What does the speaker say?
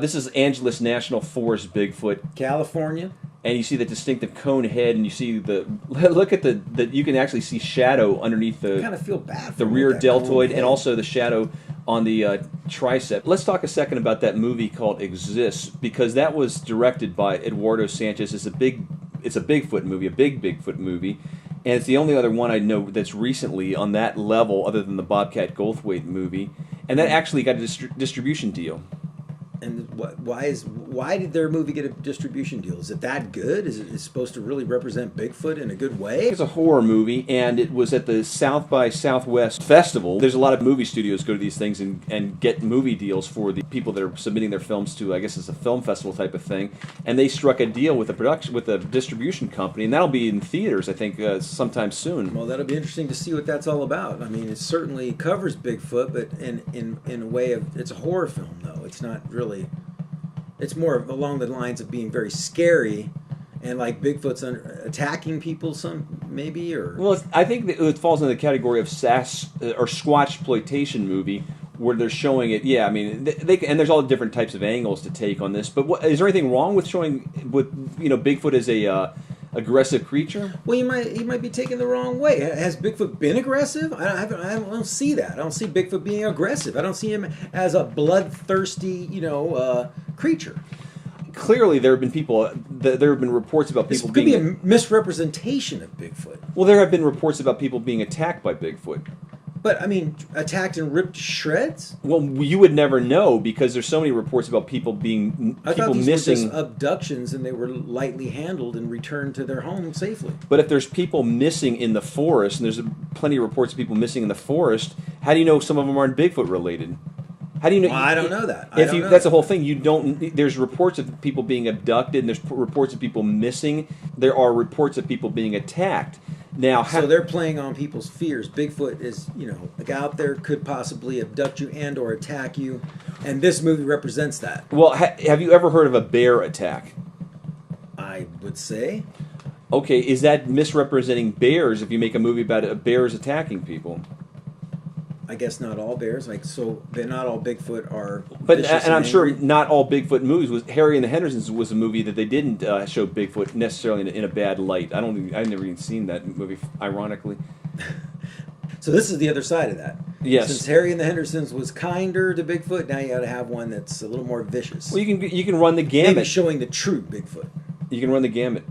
This is Angeles National Forest Bigfoot, California. and you see the distinctive cone head, and you see the look at the you can actually see shadow underneath I kind of feel bad for the him rear with that cone deltoid, head. and also the shadow on the tricep. Let's talk a second about that movie called Exists, because that was directed by Eduardo Sanchez. It's a Bigfoot movie, a big Bigfoot movie, and it's the only other one I know that's recently on that level, other than the Bobcat Goldthwait movie, and that actually got a distribution deal. And why did their movie get a distribution deal? Is it that good? Is it supposed to really represent Bigfoot in a good way? It's a horror movie, and it was at the South by Southwest Festival. There's a lot of movie studios go to these things and get movie deals for the people that are submitting their films to, I guess it's a film festival type of thing. And they struck a deal with a distribution company, and that'll be in theaters, I think, sometime soon. Well, that'll be interesting to see what that's all about. I mean, it certainly covers Bigfoot, but in a way of, it's a horror film, though. It's not really. It's more along the lines of being very scary, and like Bigfoot's attacking people, maybe, or. Well, I think that it falls in the category of or Squatchploitation movie, where they're showing it. Yeah, I mean, and there's all different types of angles to take on this. But is there anything wrong with showing Bigfoot as a aggressive creature? Well, you might be taken the wrong way. Has Bigfoot been aggressive? I don't see that. I don't see Bigfoot being aggressive. I don't see him as a bloodthirsty, creature. Clearly, there have been reports about This people could being. be a misrepresentation of Bigfoot. Well, there have been reports about people being attacked by Bigfoot. But, I mean, attacked and ripped to shreds? Well, you would never know, because there's so many reports about people I thought these missing. were just abductions and they were lightly handled and returned to their home safely. But if there's people missing in the forest, and there's plenty of reports of people missing in the forest, how do you know some of them aren't Bigfoot related? How do you know? Well, I don't know that. That's the whole thing. You don't. There's reports of people being abducted, and there's reports of people missing. There are reports of people being attacked. Now, so they're playing on people's fears. Bigfoot is, like out there, could possibly abduct you and or attack you, and this movie represents that. Well, have you ever heard of a bear attack? I would say. Okay, is that misrepresenting bears if you make a movie about bears attacking people? I guess not all bears, not all Bigfoot are. But vicious and I'm sure angry. not all Bigfoot movies was Harry and the Hendersons was a movie that they didn't show Bigfoot necessarily in a bad light. I've never even seen that movie, ironically. So this is the other side of that. Yes. Since Harry and the Hendersons was kinder to Bigfoot, now you got to have one that's a little more vicious. Well, you can run the gamut. Maybe showing the true Bigfoot. You can run the gamut.